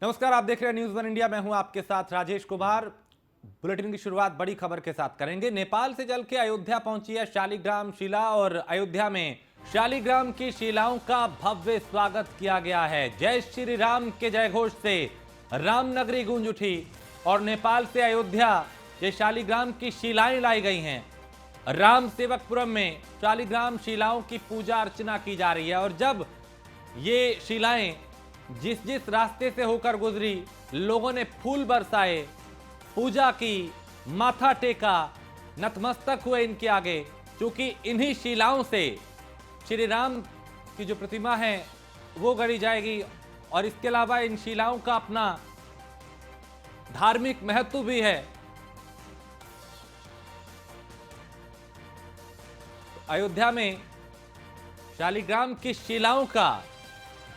नमस्कार, आप देख रहे हैं न्यूज वन इंडिया। मैं हूं आपके साथ राजेश कुमार। बुलेटिन की शुरुआत बड़ी खबर के साथ करेंगे। नेपाल से चल के अयोध्या पहुंची है शालिग्राम शिला और अयोध्या में शालिग्राम की शिलाओं का भव्य स्वागत किया गया है। जय श्री राम के जयघोष से रामनगरी गूंज उठी और नेपाल से अयोध्या ये शालिग्राम की शिलाएं लाई गई हैं। राम सेवकपुरम में शालिग्राम शिलाओं की पूजा अर्चना की जा रही है और जब ये शिलाएं जिस जिस रास्ते से होकर गुजरी, लोगों ने फूल बरसाए, पूजा की, माथा टेका, नतमस्तक हुए इनके आगे, क्योंकि इन्हीं शिलाओं से श्री राम की जो प्रतिमा है वो गढ़ी जाएगी और इसके अलावा इन शिलाओं का अपना धार्मिक महत्व भी है। अयोध्या में शालिग्राम की शिलाओं का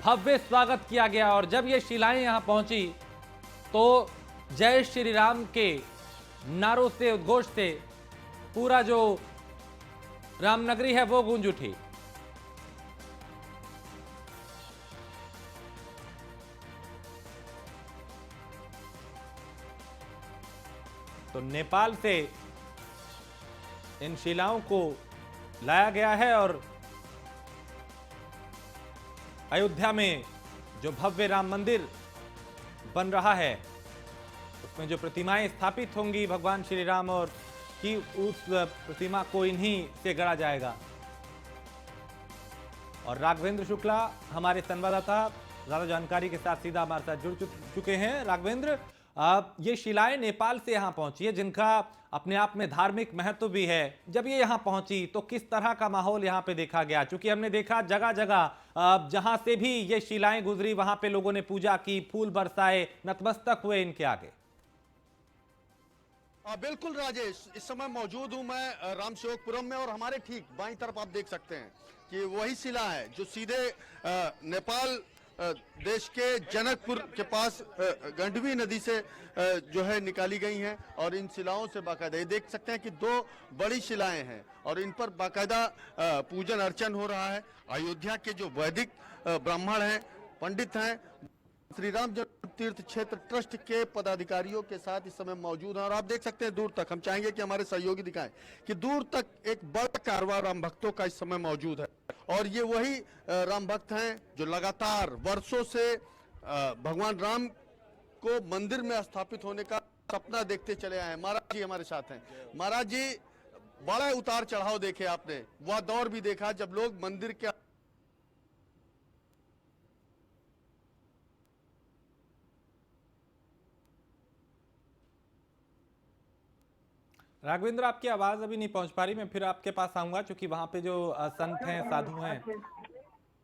भव्य स्वागत किया गया और जब ये शिलाएं यहां पहुंची तो जय श्री राम के नारों से, उद्घोष से पूरा जो रामनगरी है वो गूंज उठी। तो नेपाल से इन शिलाओं को लाया गया है और अयोध्या में जो भव्य राम मंदिर बन रहा है उसमें जो प्रतिमाएं स्थापित होंगी भगवान श्री राम और की, उस प्रतिमा को इन्हीं से गढ़ा जाएगा। और राघवेंद्र शुक्ला हमारे संवाददाता ज्यादा जानकारी के साथ सीधा हमारे साथ जुड़ चुके हैं। राघवेंद्र, ये शिलाएं नेपाल से यहां पहुंची है जिनका अपने आप में धार्मिक महत्व भी है। जब ये यहां पहुंची तो किस तरह का माहौल यहां पे देखा गया? क्योंकि हमने देखा जगह जगह जहां से भी ये शिलाएं गुजरी वहां पे लोगों ने पूजा की, फूल बरसाए, नतमस्तक हुए इनके आगे। बिल्कुल राजेश, इस समय मौजूद हूं मैं राम सेवकपुरम में और हमारे ठीक बाईं तरफ आप देख सकते हैं कि वही शिला है जो सीधे नेपाल देश के जनकपुर के पास गंडवी नदी से जो है निकाली गई हैं और इन शिलाओं से बाकायदा ये देख सकते हैं कि दो बड़ी शिलाएं हैं और इन पर बाकायदा पूजन अर्चन हो रहा है। अयोध्या के जो वैदिक ब्राह्मण हैं, पंडित हैं, श्री राम तीर्थ क्षेत्र ट्रस्ट के पदाधिकारियों के साथ इस समय मौजूद हैं और आप देख सकते हैं दूर तक, हम चाहेंगे कि हमारे सहयोगी दिखाएं कि दूर तक एक बड़ा कारवां राम भक्तों का इस समय मौजूद है और ये वही राम भक्त हैं जो लगातार वर्षों से भगवान राम को मंदिर में स्थापित होने का सपना देखते चले आए हैं। महाराज जी हमारे साथ हैं। महाराज जी, बड़ा उतार चढ़ाव देखे आपने, वह दौर भी देखा जब लोग मंदिर के राघवेंद्र, आपकी आवाज अभी नहीं पहुंच पा रही। मैं फिर आपके पास आऊंगा क्योंकि वहां पे जो संत हैं, साधु हैं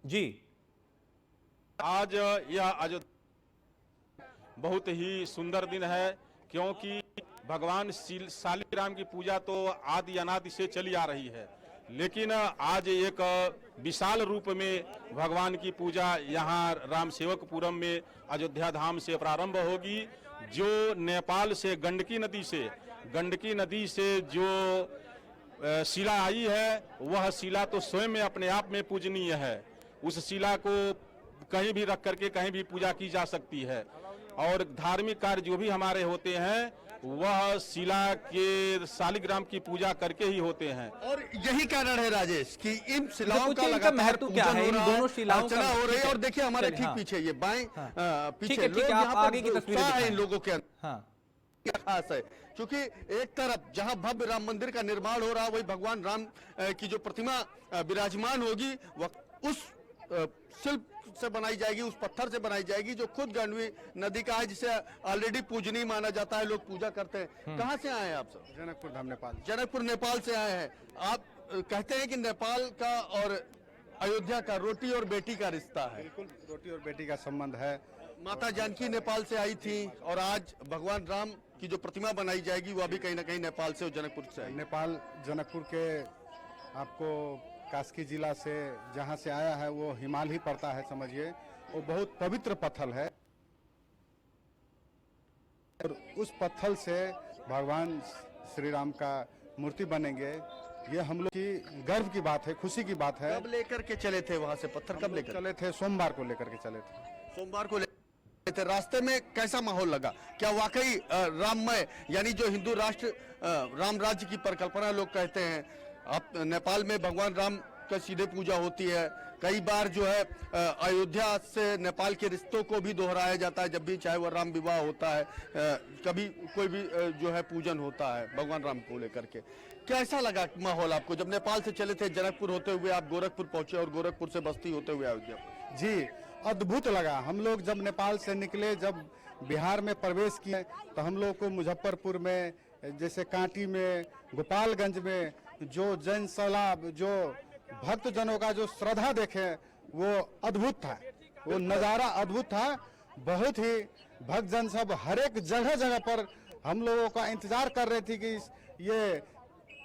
जी। आज यह बहुत ही सुंदर दिन है क्योंकि भगवान शालिग्राम की पूजा तो आदि अनादि से चली आ रही है, लेकिन आज एक विशाल रूप में भगवान की पूजा यहाँ राम सेवकपुरम में अयोध्या धाम से प्रारंभ होगी। जो नेपाल से गंडकी नदी से जो शिला आई है वह शिला तो स्वयं में अपने आप में पूजनीय है। उस शिला को कहीं भी रख करके कहीं भी पूजा की जा सकती है और धार्मिक कार्य जो भी हमारे होते हैं वह शिला के शालिग्राम की पूजा करके ही होते हैं। और यही कारण है राजेश कि इन शिलाओं का लगातार महत्व क्या है, इन दोनों शिलाओं का हो रही है। और देखिए हमारे ठीक पीछे ये बाएं पीछे लोग यहाँ आगे की तस्वीर है इन लोगों के अंदर क्या खास है, क्योंकि एक तरफ जहां भव्य राम मंदिर का निर्माण हो रहा है वही भगवान राम की जो प्रतिमा विराजमान होगी वह उस शिल्प से बनाई जाएगी, उस पत्थर से बनाई जाएगी जो खुद गंडवी नदी का है, जिसे ऑलरेडी पूजनीय माना जाता है, लोग पूजा करते हैं। कहां से आए हैं आप सब? जनकपुर धाम, नेपाल। जनकपुर नेपाल से आए हैं। आप कहते हैं कि नेपाल का और अयोध्या का रोटी और बेटी का रिश्ता है। बिल्कुल, रोटी और बेटी का संबंध है। माता जानकी नेपाल से आई थी और आज भगवान राम की जो प्रतिमा बनाई जाएगी वह भी कहीं ना कहीं नेपाल से और जनकपुर से आई। नेपाल जनकपुर के आपको कास्की जिला से जहां से आया है वो हिमाल ही पड़ता है, समझिए। वो बहुत पवित्र पत्थर है और उस पत्थर से भगवान श्री राम का मूर्ति बनेंगे, ये हम लोग की गर्व की बात है, खुशी की बात है। कब लेकर के चले थे वहां से पत्थर? कब लेकर चले थे? सोमवार को लेकर के चले थे। सोमवार को थे, रास्ते में कैसा माहौल लगा? क्या वाकई राममय यानी जो हिंदू राष्ट्र राम राज्य की परिकल्पना लोग कहते हैं, अब नेपाल में भगवान राम का सीधे पूजा होती है, कई बार जो है अयोध्या से नेपाल के रिश्तों को भी दोहराया जाता है जब भी चाहे वह राम विवाह होता है, कभी कोई भी जो है पूजन होता है भगवान राम को लेकर के। कैसा लगा माहौल आपको जब नेपाल से चले थे, जनकपुर होते हुए आप गोरखपुर पहुंचे और गोरखपुर से बस्ती होते हुए अयोध्या? जी, अद्भुत लगा। हम लोग जब नेपाल से निकले, जब बिहार में प्रवेश किए, तो हम लोग को मुजफ्फरपुर में, जैसे कांटी में, गोपालगंज में जो जन सैलाब, जो भक्त जनों का जो श्रद्धा देखे वो अद्भुत था, वो नज़ारा अद्भुत था। बहुत ही भक्त जन सब हर एक जगह जगह पर हम लोगों का इंतजार कर रहे थे कि ये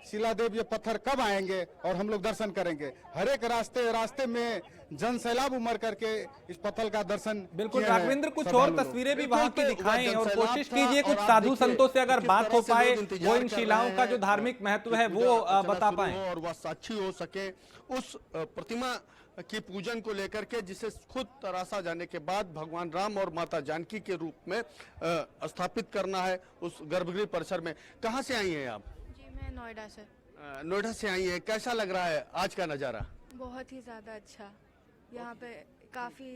शिलादेव, ये पत्थर कब आएंगे और हम लोग दर्शन करेंगे। हर एक रास्ते में जन सैलाब उमड़ करके इस पत्थर का दर्शन बिल्कुल। किए हैं राघवेंद्र, कुछ श्रद्धालु और लोग। तस्वीरें भी वहां की दिखाएं और जनसैलाब कोशिश था कीजिए कुछ और आप साधु देखिए संतों से अगर किस बात तरह हो से पाए, लोग इंतजार वो इन कर शिलाओं रहे का जो हैं धार्मिक महत्व है कि वो पूजा बता अर्चना पाएं। शुरू हो और वह साक्षी हो सके उस प्रतिमा की पूजन को लेकर के, जिसे खुद तरासा जाने के बाद भगवान राम और माता जानकी के रूप में स्थापित करना है उस गर्भगृह परिसर में। कहाँ से आई हैं आप? जी, मैं नोएडा से। नोएडा से आई हैं। कैसा लग रहा है आज का नज़ारा? बहुत ही ज़्यादा अच्छा। यहाँ पे काफ़ी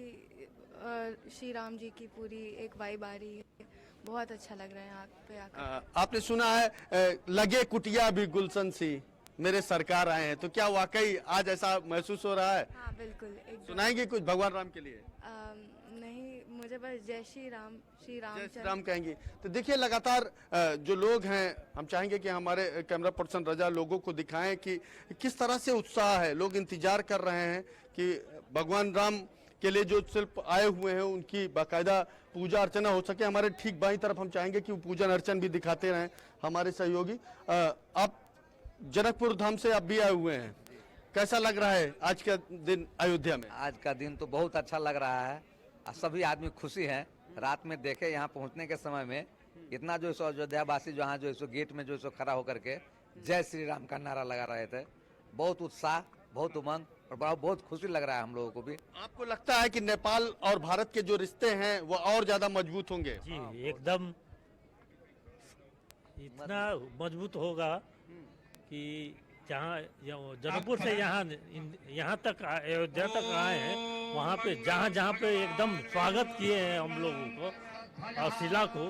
श्री राम जी की पूरी एक वाइब आ रही है, बहुत अच्छा लग रहा है यहाँ पे आकर। आपने सुना है लगे कुटिया भी गुलशन सी, मेरे सरकार आए हैं, तो क्या वाकई आज ऐसा महसूस हो रहा है? हाँ बिल्कुल, एकदम। सुनाएंगे कुछ भगवान राम के लिए? नहीं, मुझे बस जय श्री राम, श्री राम जय श्री राम कहेंगे। तो देखिए लगातार जो लोग हैं, हम चाहेंगे कि हमारे कैमरा पर्सन रजा लोगों को दिखाएं कि किस तरह से उत्साह है। लोग इंतजार कर रहे हैं कि भगवान राम के लिए जो शिल्प आए हुए हैं उनकी बाकायदा पूजा अर्चना हो सके। हमारे ठीक बाईं तरफ हम चाहेंगे कि वो पूजन अर्चन भी दिखाते रहें हमारे सहयोगी। आप जनकपुर धाम से आप भी आए हुए हैं, कैसा लग रहा है आज का दिन अयोध्या में? आज का दिन तो बहुत अच्छा लग रहा है, सभी आदमी खुशी हैं। रात में देखे यहाँ पहुँचने के समय में इतना जो सो अयोध्या वासी जो यहाँ जो सो गेट में जो सो खड़ा होकर के जय श्री राम का नारा लगा रहे थे। बहुत उत्साह, बहुत उमंग और बहुत खुशी लग रहा है हम लोगों को भी। आपको लगता है कि नेपाल और भारत के जो रिश्ते हैं वो और ज्यादा मजबूत होंगे? जी एकदम, इतना मजबूत होगा कि जहाँ जनकपुर से यहाँ तक अयोध्या तक आए हैं, वहाँ पे जहाँ पे एकदम स्वागत किए हैं हम लोगों को और शिला को,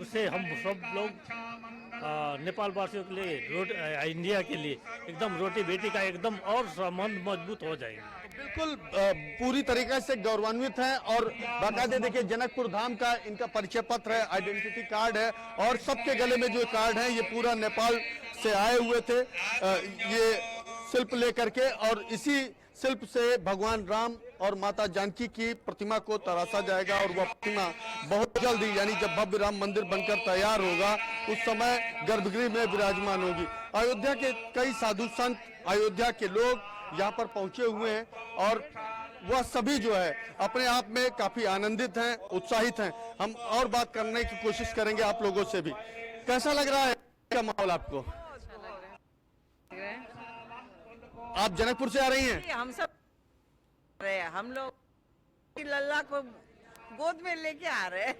उससे हम सब लोग नेपाल वासियों के लिए, इंडिया के लिए एकदम रोटी बेटी का एकदम और संबंध मजबूत हो जाएगा। बिल्कुल पूरी तरीके से गौरवान्वित हैं। और बाकायदे देखिए जनकपुर धाम का इनका परिचय पत्र है, आइडेंटिटी कार्ड है, और सबके गले में जो कार्ड है ये पूरा नेपाल से आए हुए थे ये शिल्प लेकर के, और इसी शिल्प से भगवान राम और माता जानकी की प्रतिमा को तराशा जाएगा और वह प्रतिमा बहुत जल्दी, यानी जब भव्य राम मंदिर बनकर तैयार होगा उस समय गर्भगृह में विराजमान होगी। अयोध्या के कई साधु संत, अयोध्या के लोग यहाँ पर पहुंचे हुए हैं और वह सभी जो है अपने आप में काफी आनंदित हैं, उत्साहित हैं। हम और बात करने की कोशिश करेंगे आप लोगों से भी। कैसा लग रहा है क्या माहौल आपको? आप जनकपुर से आ रही हैं? हम सब रहे हैं, हम लोग लल्ला को गोद में लेके आ रहे हैं।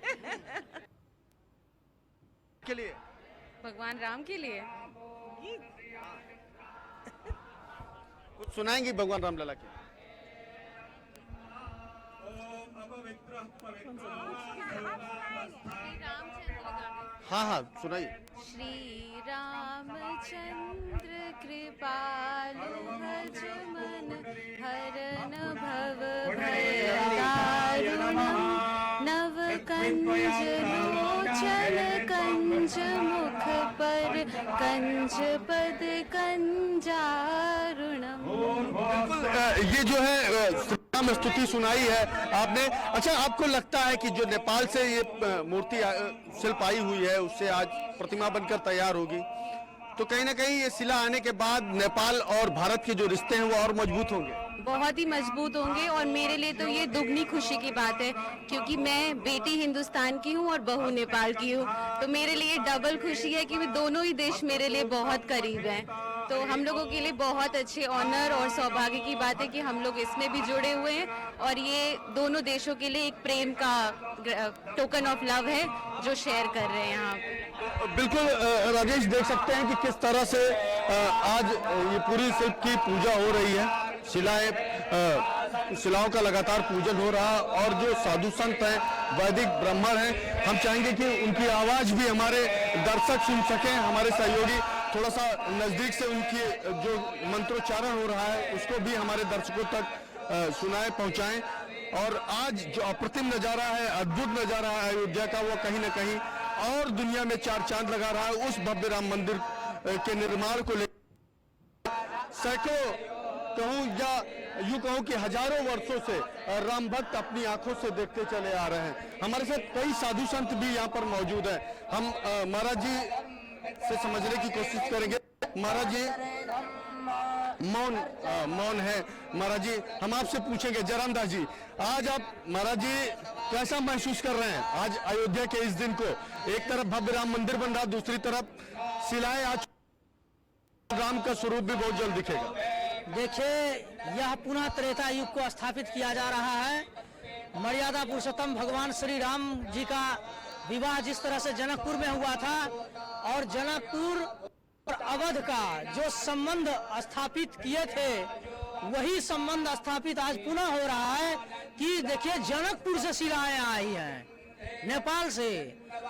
के लिए भगवान राम के लिए कुछ सुनाएंगी भगवान राम लला की? हाँ हाँ सुनाइए। श्री रामचंद्र कृपालु भज मन हरन भव भय दारुणम् नव कंज लोचन कंज मुख पर कंज पद कंजारुणम्। बिल्कुल ये जो है राम स्तुति सुनाई है आपने। अच्छा, आपको लगता है कि जो नेपाल से ये मूर्ति शिल्प आई हुई है उससे आज प्रतिमा बनकर तैयार होगी, तो कहीं ना कहीं ये शिला आने के बाद नेपाल और भारत के जो रिश्ते हैं वो और मजबूत होंगे? बहुत ही मजबूत होंगे और मेरे लिए तो ये दुगनी खुशी की बात है क्योंकि मैं बेटी हिंदुस्तान की हूँ और बहू नेपाल की हूँ। तो मेरे लिए डबल खुशी है कि दोनों ही देश मेरे लिए बहुत करीब हैं। तो हम लोगों के लिए बहुत अच्छे ऑनर और सौभाग्य की बात है कि हम लोग इसमें भी जुड़े हुए हैं और ये दोनों देशों के लिए एक प्रेम का टोकन ऑफ लव है जो शेयर कर रहे हैं यहाँ पे। बिल्कुल राजेश, देख सकते हैं कि किस तरह से आज ये पूरी शिल्प की पूजा हो रही है। शिलाओं का लगातार पूजन हो रहा और जो साधु संत हैं, वैदिक ब्राह्मण हैं, हम चाहेंगे कि उनकी आवाज भी हमारे दर्शक सुन सकें। हमारे सहयोगी थोड़ा सा नजदीक से उनकी जो मंत्रोच्चारण हो रहा है उसको भी हमारे दर्शकों तक सुनाए, पहुंचाएं। और आज जो अप्रतिम नजारा है, अद्भुत नजारा है अयोध्या का, वो कहीं ना कहीं और दुनिया में चार चांद लगा रहा है। उस भव्य राम मंदिर के निर्माण को लेकर सैकड़ों कहूं या यूं कहूं कि हजारों वर्षों से राम भक्त अपनी आंखों से देखते चले आ रहे हैं। हमारे साथ कई साधु संत भी यहाँ पर मौजूद हैं। हम महाराज जी से समझने की कोशिश करेंगे। महाराज जी मौन है। महाराज जी, हम आपसे पूछेंगे, जयरामदास जी, आज आप महाराज जी कैसा महसूस कर रहे हैं आज अयोध्या के इस दिन को? एक तरफ भव्य राम मंदिर बन रहा, दूसरी तरफ शिलाएं आज राम का स्वरूप भी बहुत जल्द दिखेगा। देखिए, यह पुनः त्रेता युग को स्थापित किया जा रहा है। मर्यादा पुरुषोत्तम भगवान श्री राम जी का विवाह जिस तरह से जनकपुर में हुआ था और जनकपुर और अवध का जो संबंध स्थापित किए थे, वही संबंध स्थापित आज पुनः हो रहा है कि देखिए जनकपुर से शिलाएं आई हैं नेपाल से,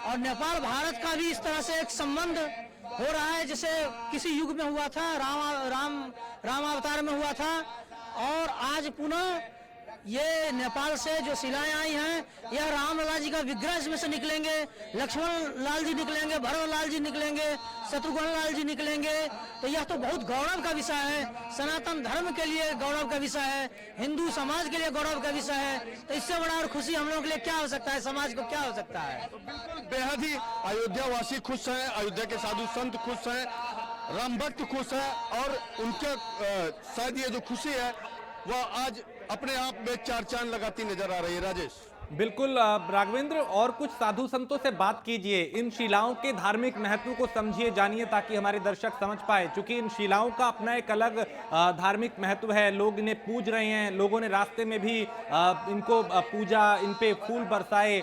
और नेपाल भारत का भी इस तरह से एक संबंध हो रहा है जैसे किसी युग में हुआ था, राम अवतार में हुआ था। और आज पुनः ये नेपाल से जो शिलाएं आई हैं, यह रामलला जी का विग्रह इसमें से निकलेंगे, लक्ष्मण लाल जी निकलेंगे, भरत लाल जी निकलेंगे, शत्रुघ्न लाल जी निकलेंगे। तो यह तो बहुत गौरव का विषय है, सनातन धर्म के लिए गौरव का विषय है, हिंदू समाज के लिए गौरव का विषय है। तो इससे बड़ा और खुशी हम लोगों के लिए क्या हो सकता है, समाज को क्या हो सकता है? तो बिल्कुल बेहद ही अयोध्या वासी खुश हैं, अयोध्या के साधु संत खुश हैं, राम भक्त खुश हैं और उनके शायद ये जो खुशी है वह आज अपने आप में चार चांद लगाती नजर आ रही है। राजेश, बिल्कुल राघवेंद्र, और कुछ साधु संतों से बात कीजिए, इन शिलाओं के धार्मिक महत्व को समझिए, जानिए, ताकि हमारे दर्शक समझ पाए। क्योंकि इन शिलाओं का अपना एक अलग धार्मिक महत्व है, लोग इन्हें पूज रहे हैं, लोगों ने रास्ते में भी इनको पूजा, इन पे फूल बरसाए,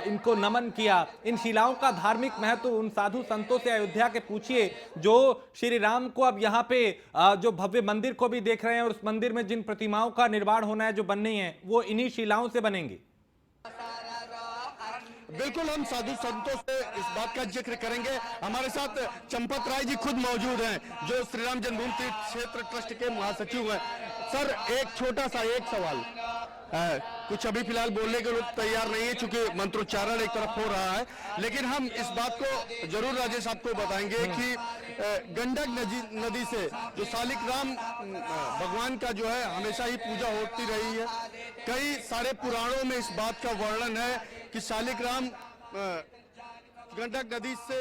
इनको नमन किया। इन शिलाओं का धार्मिक महत्व उन साधु संतों से अयोध्या के पूछिए जो श्री राम को अब यहाँ पे जो भव्य मंदिर को भी देख रहे हैं और उस मंदिर में जिन प्रतिमाओं का निर्माण होना है, जो बननी है, वो इन्हीं शिलाओं से बनेंगी। बिल्कुल, हम साधु संतों से इस बात का जिक्र करेंगे। हमारे साथ चंपत राय जी खुद मौजूद हैं, जो श्री राम जन्मभूमि तीर्थ क्षेत्र ट्रस्ट के महासचिव हैं। सर, एक छोटा सा एक सवाल, कुछ अभी फिलहाल बोलने के लोग तैयार नहीं है क्योंकि मंत्रोच्चारण एक तरफ हो रहा है, लेकिन हम इस बात को जरूर राजेश आपको बताएंगे कि गंडक नदी से जो शालिग्राम भगवान का जो है हमेशा ही पूजा होती रही है। कई सारे पुराणों में इस बात का वर्णन है कि शालिग्राम गंडक नदी से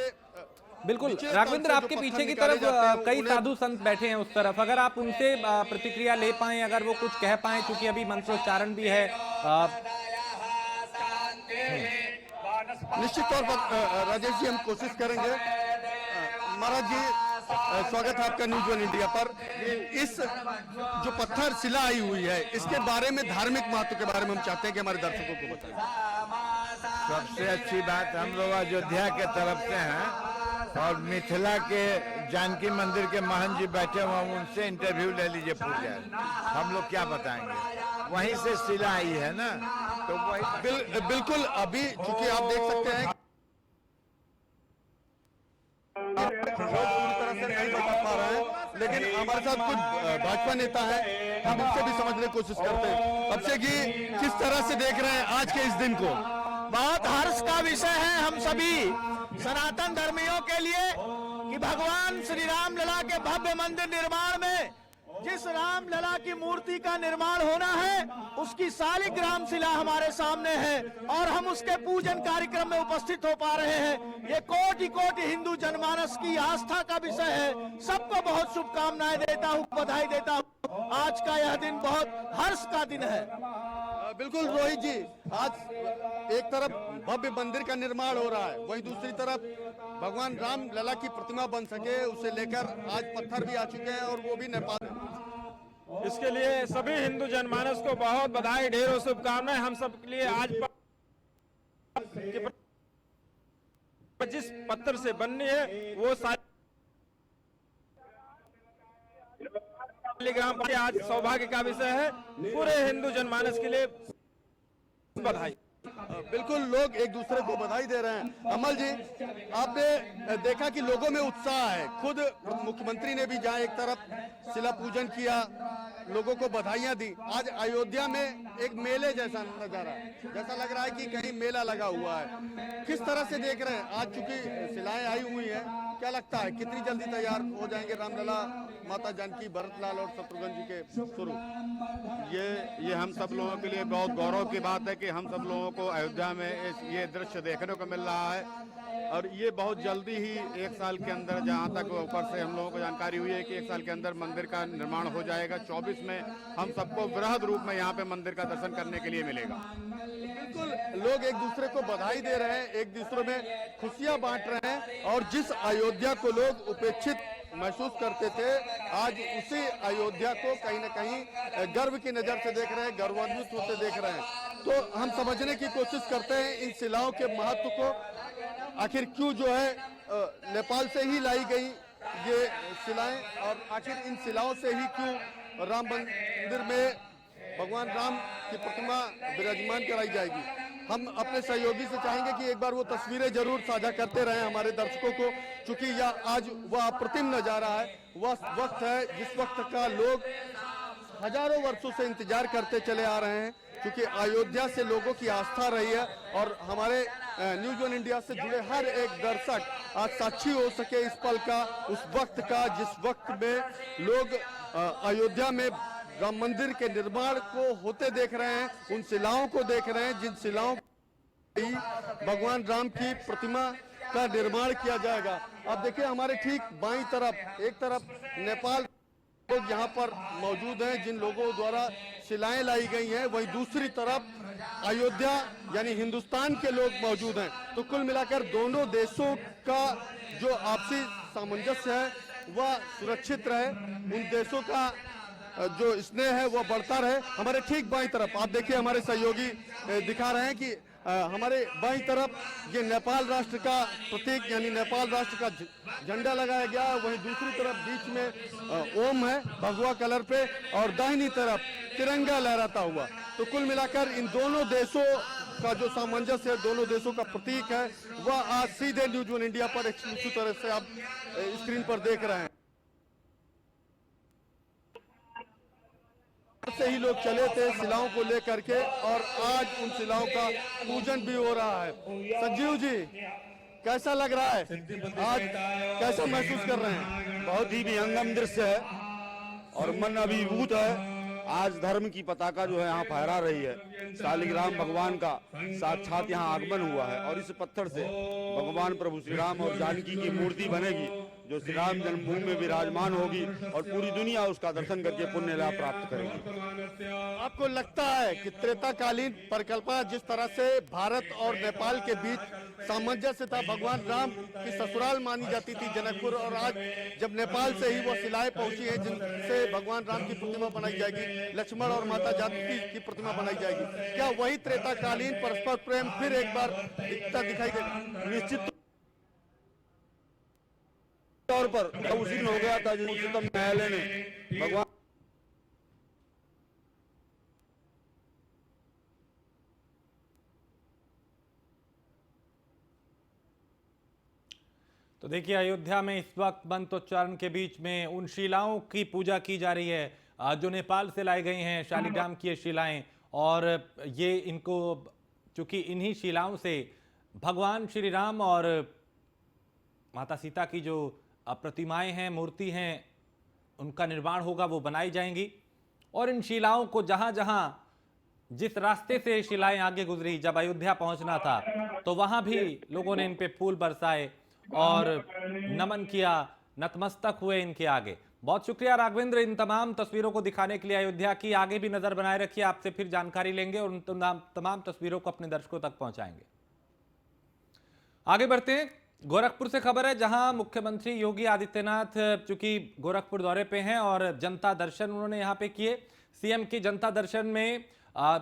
बिल्कुल राघवेंद्र, आपके पीछे की तरफ कई साधु संत बैठे हैं उस तरफ, अगर आप उनसे प्रतिक्रिया ले पाएं, अगर वो कुछ कह पाएं, क्योंकि अभी मंत्रोच्चारण भी है। निश्चित तौर पर राजेश जी हम कोशिश करेंगे। महाराज जी, स्वागत है आपका न्यूज़ वन इंडिया पर। इस जो पत्थर शिला आई हुई है, इसके बारे में, धार्मिक महत्व के बारे में हम चाहते हैं कि हमारे दर्शकों को बताएं। सबसे अच्छी बात, हम लोग अयोध्या के तरफ से हैं और मिथिला के जानकी मंदिर के महंत जी बैठे हुए हैं, उनसे इंटरव्यू ले लीजिए पूजा, हम लोग क्या बताएंगे, वहीं से शिला आई है ना। तो वही बिल्कुल, अभी चूंकि आप देख सकते हैं पूरी तरह से नहीं बता पा रहे हैं, लेकिन हमारे साथ कुछ भाजपा नेता है, हम उनसे भी समझने की कोशिश करते हैं। अभिषेक जी, किस तरह से देख रहे हैं आज के इस दिन को? बहुत हर्ष का विषय है हम सभी सनातन धर्मियों के लिए कि भगवान श्री राम लला के भव्य मंदिर निर्माण में जिस राम लला की मूर्ति का निर्माण होना है, उसकी शालिग्राम शिला हमारे सामने है और हम उसके पूजन कार्यक्रम में उपस्थित हो पा रहे हैं। ये कोटि कोटि हिंदू जनमानस की आस्था का विषय है। सबको बहुत शुभकामनाएं देता हूँ, बधाई देता हूँ। आज का यह दिन बहुत हर्ष का दिन है। बिल्कुल रोहित जी, आज एक तरफ भव्य मंदिर का निर्माण हो रहा है, वहीं दूसरी तरफ भगवान राम लला की प्रतिमा बन सके उसे लेकर आज पत्थर भी आ चुके हैं और वो भी नेपाल में। इसके लिए सभी हिंदू जनमानस को बहुत बधाई, ढेरों शुभकामनाएं। हम सब के लिए आज जिस पत्थर से बननी है वो शालिग्राम आज सौभाग्य का विषय है। पूरे हिंदू जनमानस के लिए बधाई। बिल्कुल, लोग एक दूसरे को बधाई दे रहे हैं। अमल जी, आपने देखा कि लोगों में उत्साह है, खुद मुख्यमंत्री ने भी जहां एक तरफ शिला पूजन किया, लोगों को बधाइयां दी। आज अयोध्या में एक मेले जैसा नजारा, जैसा लग रहा है कि कहीं मेला लगा हुआ है। किस तरह से देख रहे हैं? आज चूंकि शिलाएं आई हुई हैं, क्या लगता है कितनी जल्दी तैयार हो जाएंगे रामलला, माता जानकी, भरतलाल और शत्रुघ्न जी के स्वरूप? ये हम सब लोगों के लिए बहुत गौरव की बात है कि हम सब लोगों को अयोध्या में ये दृश्य देखने को मिल रहा है और ये बहुत जल्दी ही 1 साल के अंदर, जहां तक ऊपर से हम लोगों को जानकारी हुई है कि 1 साल के अंदर मंदिर का निर्माण हो जाएगा। 24 में हम सबको वृहद रूप में यहाँ पे मंदिर का दर्शन करने के लिए मिलेगा। बिल्कुल, लोग एक दूसरे को बधाई दे रहे हैं, एक दूसरे में खुशियां बांट रहे हैं और जिस अयोध्या को लोग उपेक्षित महसूस करते थे, आज उसी अयोध्या को कहीं न कहीं गर्व की नजर से देख रहे हैं, गर्वान्वित होते देख रहे हैं। तो हम समझने की कोशिश करते हैं इन शिलाओं के महत्व को, आखिर क्यों जो है नेपाल से ही लाई गई ये शिलाएं और आखिर इन शिलाओं से ही क्यों राम मंदिर में भगवान राम की प्रतिमा विराजमान कराई जाएगी। हम अपने सहयोगी से चाहेंगे कि एक बार वो तस्वीरें जरूर साझा करते रहें हमारे दर्शकों को, क्योंकि यह आज वह अप्रतिम नजारा है, वह वक्त है जिस वक्त का लोग हजारों वर्षों से इंतजार करते चले आ रहे हैं, क्योंकि अयोध्या से लोगों की आस्था रही है और हमारे न्यूज़ वन इंडिया से जुड़े हर एक दर्शक आज साक्षी हो सके इस पल का, उस वक्त का जिस वक्त में लोग अयोध्या में राम मंदिर के निर्माण को होते देख रहे हैं, उन शिलाओं को देख रहे हैं जिन शिलाओं भगवान राम की प्रतिमा का निर्माण किया जाएगा। अब देखिए हमारे ठीक बाईं तरफ, एक तरफ नेपाल लोग यहाँ पर मौजूद हैं जिन लोगों द्वारा शिलाएं लाई गई हैं, वहीं दूसरी तरफ अयोध्या यानी हिंदुस्तान के लोग मौजूद हैं। तो कुल मिलाकर दोनों देशों का जो आपसी सामंजस्य है वह सुरक्षित रहे, उन देशों का जो स्नेह है वह बढ़ता रहे। हमारे ठीक बाईं तरफ आप देखिए हमारे सहयोगी दिखा रहे हैं कि हमारे बाईं तरफ ये नेपाल राष्ट्र का प्रतीक यानी नेपाल राष्ट्र का झंडा लगाया गया है, वहीं दूसरी तरफ बीच में ओम है भगवा कलर पे और दाहिनी तरफ तिरंगा लहराता हुआ। तो कुल मिलाकर इन दोनों देशों का जो सामंजस्य है, दोनों देशों का प्रतीक है, वह आज सीधे न्यूज़ वन इंडिया पर एक्सक्लूसिव तरह से आप स्क्रीन पर देख रहे हैं। से ही लोग चले थे शिलाओं को लेकर के और आज उन शिलाओं का पूजन भी हो रहा है। संजीव जी, कैसा लग रहा है आज, कैसा महसूस कर रहे हैं? बहुत ही विहंगम दृश्य है और मन अभिभूत है। आज धर्म की पताका जो है यहाँ फहरा रही है, शालिग्राम भगवान का साक्षात यहाँ आगमन हुआ है और इस पत्थर से भगवान प्रभु श्री राम और जानकी की मूर्ति बनेगी जो श्री राम जन्मभूमि में विराजमान होगी और पूरी दुनिया उसका दर्शन करके पुण्य लाभ प्राप्त करेगी। आपको लगता है कि त्रेताकालीन परिकल्पना जिस तरह से भारत और नेपाल के बीच सामंजस्य था, भगवान राम की ससुराल मानी जाती थी जनकपुर, और आज जब नेपाल से ही वो शिलाएं पहुंची हैं जिनसे भगवान राम की प्रतिमा बनाई जाएगी, लक्ष्मण और माता जानकी की प्रतिमा बनाई जाएगी, क्या वही त्रेताकालीन परस्पर प्रेम फिर एक बार दिखाई देगा? निश्चित तौर पर उसी दिन हो गया था जो उच्चतम न्यायालय ने भगवान तो देखिए अयोध्या में इस वक्त मंत्रोच्चारण के बीच में उन शिलाओं की पूजा की जा रही है जो नेपाल से लाई गई हैं, शालिग्राम की शिलाएं, और ये इनको चूंकि इन्हीं शिलाओं से भगवान श्री राम और माता सीता की जो प्रतिमाएं हैं, मूर्ति हैं, उनका निर्माण होगा, वो बनाई जाएंगी। और इन शिलाओं को जहां जहां जिस रास्ते से शिलाएं आगे गुजरी, जब अयोध्या पहुंचना था तो वहां भी लोगों ने इन पे फूल बरसाए और नमन किया, नतमस्तक हुए इनके आगे। बहुत शुक्रिया राघवेंद्र, इन तमाम तस्वीरों को दिखाने के लिए अयोध्या की। आगे भी नजर बनाए रखिए, आपसे फिर जानकारी लेंगे और उन तमाम तस्वीरों को अपने दर्शकों तक पहुंचाएंगे। आगे बढ़ते हैं, गोरखपुर से खबर है, जहां मुख्यमंत्री योगी आदित्यनाथ चूंकि गोरखपुर दौरे पे हैं और जनता दर्शन उन्होंने यहां पे किए। सीएम के जनता दर्शन में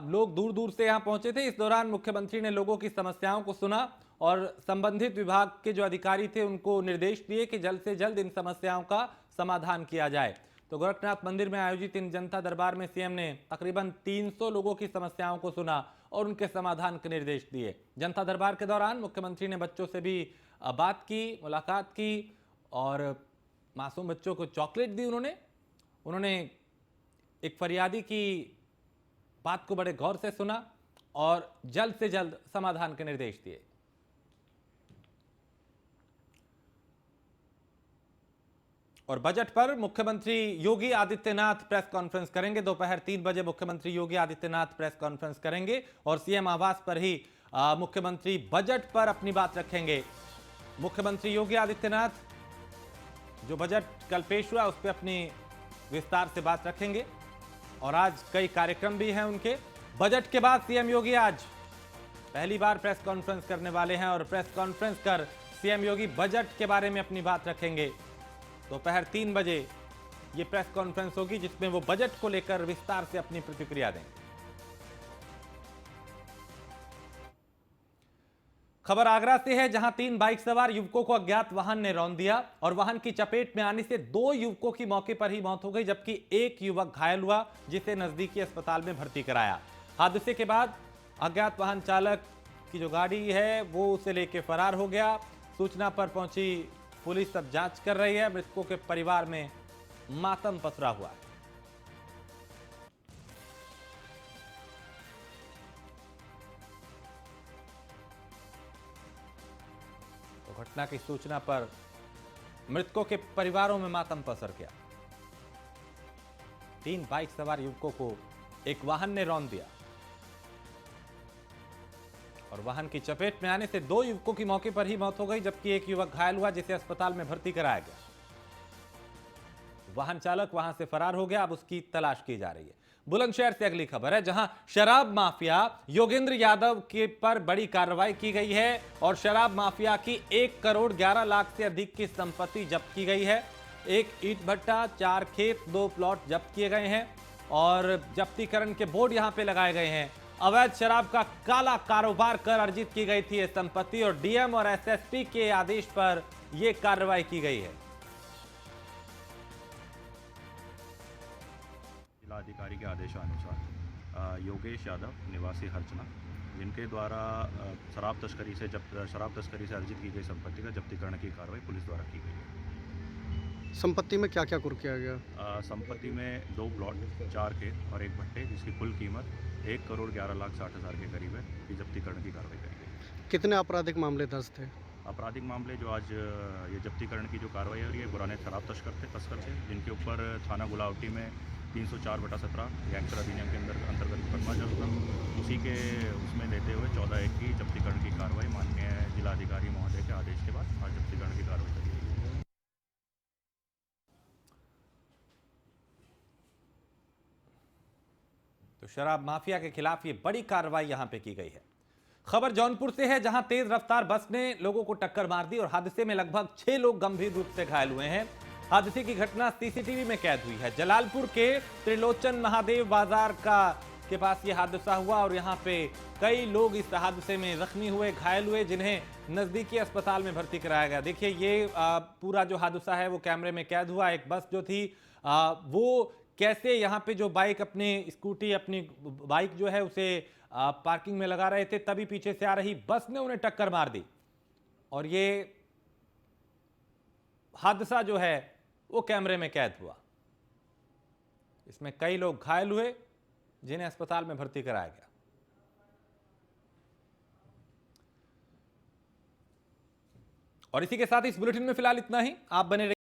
लोग दूर दूर से यहां पहुंचे थे। इस दौरान मुख्यमंत्री ने लोगों की समस्याओं को सुना और संबंधित विभाग के जो अधिकारी थे उनको निर्देश दिए कि जल्द से जल्द इन समस्याओं का समाधान किया जाए। तो गोरखनाथ मंदिर में आयोजित इन जनता दरबार में सीएम ने तकरीबन 300 लोगों की समस्याओं को सुना और उनके समाधान के निर्देश दिए। जनता दरबार के दौरान मुख्यमंत्री ने बच्चों से भी बात की, मुलाकात की और मासूम बच्चों को चॉकलेट दी। उन्होंने एक फरियादी की बात को बड़े गौर से सुना और जल्द से जल्द समाधान के निर्देश दिए। और बजट पर मुख्यमंत्री योगी आदित्यनाथ प्रेस कॉन्फ्रेंस करेंगे। दोपहर 3 बजे मुख्यमंत्री योगी आदित्यनाथ प्रेस कॉन्फ्रेंस करेंगे और सीएम आवास पर ही मुख्यमंत्री बजट पर अपनी बात रखेंगे। मुख्यमंत्री योगी आदित्यनाथ जो बजट कल पेश हुआ उस पर अपनी विस्तार से बात रखेंगे और आज कई कार्यक्रम भी हैं उनके। बजट के बाद सीएम योगी आज पहली बार प्रेस कॉन्फ्रेंस करने वाले हैं और प्रेस कॉन्फ्रेंस कर सीएम योगी बजट के बारे में अपनी बात रखेंगे। दोपहर 3 बजे ये प्रेस कॉन्फ्रेंस होगी जिसमें वो बजट को लेकर विस्तार से अपनी प्रतिक्रिया देंगे। खबर आगरा से है, जहां 3 बाइक सवार युवकों को अज्ञात वाहन ने रौंद दिया और वाहन की चपेट में आने से 2 युवकों की मौके पर ही मौत हो गई, जबकि एक युवक घायल हुआ जिसे नजदीकी अस्पताल में भर्ती कराया। हादसे के बाद अज्ञात वाहन चालक की जो गाड़ी है वो उसे लेकर फरार हो गया। सूचना पर पहुंची पुलिस अब जांच कर रही है। मृतकों के परिवार में मातम पसरा हुआ है। तो घटना की सूचना पर मृतकों के परिवारों में मातम पसर गया। 3 बाइक सवार युवकों को एक वाहन ने रौंद दिया और वाहन की चपेट में आने से 2 युवकों की मौके पर ही मौत हो गई, जबकि एक युवक घायल हुआ जिसे अस्पताल में भर्ती कराया गया। वाहन चालक वहां से फरार हो गया, अब उसकी तलाश की जा रही है। बुलंदशहर से अगली खबर है, जहां शराब माफिया योगेंद्र यादव के पर बड़ी कार्रवाई की गई है और शराब माफिया की 1 करोड़ 11 लाख से अधिक की संपत्ति जब्त की गई है। 1 ईंट भट्टा, 4 खेत, 2 प्लॉट जब्त किए गए हैं और जब्तीकरण के बोर्ड यहां पे लगाए गए हैं। अवैध शराब का काला कारोबार कर अर्जित की गई थी ये संपत्ति और डीएम और एसएसपी के आदेश पर यह कार्रवाई की गई है। जिलाधिकारी के आदेशानुसार योगेश यादव निवासी हरचना, जिनके द्वारा शराब तस्करी से अर्जित की गई संपत्ति का जब्तीकरण की कार्रवाई पुलिस द्वारा की गई है। संपत्ति में क्या क्या कुर्क किया गया? संपत्ति में 2 प्लॉट, 4 खेत और 1 भट्टे, जिसकी कुल कीमत 1 करोड़ 11 लाख 60 हज़ार के करीब है, की जब्तीकरण की कार्रवाई करी गई। कितने आपराधिक मामले दर्ज थे? आपराधिक मामले जो आज ये जब्तीकरण की जो कार्रवाई हो रही है, पुराने शराब तस्कर थे, जिनके ऊपर थाना गुलावटी में 304/17 गैंगस्टर अधिनियम के अंतर्गत मुकदमा चल था। उसी के उसमें लेते हुए 14/1 की जब्तीकरण की कार्रवाई माननीय जिलाधिकारी महोदय के आदेश के बाद आज जब्तीकरण की कार्रवाई करी गई। तो शराब माफिया के खिलाफ ये बड़ी कार्रवाई यहां पे की गई है। खबर जौनपुर से है, जहां तेज रफ्तार बस ने लोगों को टक्कर मार दी और हादसे में लगभग 6 लोग गंभीर रूप से घायल हुए हैं। हादसे की घटना सीसीटीवी में कैद हुई है। जलालपुर के त्रिलोचन महादेव बाजार के पास यह हादसा हुआ और यहां पे कई लोग इस हादसे में जख्मी हुए, घायल हुए, जिन्हें नजदीकी अस्पताल में भर्ती कराया गया। देखिए ये पूरा जो हादसा है वो कैमरे में कैद हुआ। एक बस जो थी वो कैसे यहाँ पे जो बाइक अपनी बाइक जो है उसे पार्किंग में लगा रहे थे, तभी पीछे से आ रही बस ने उन्हें टक्कर मार दी और ये हादसा जो है वो कैमरे में कैद हुआ। इसमें कई लोग घायल हुए जिन्हें अस्पताल में भर्ती कराया गया। और इसी के साथ इस बुलेटिन में फिलहाल इतना ही। आप बने रहिए।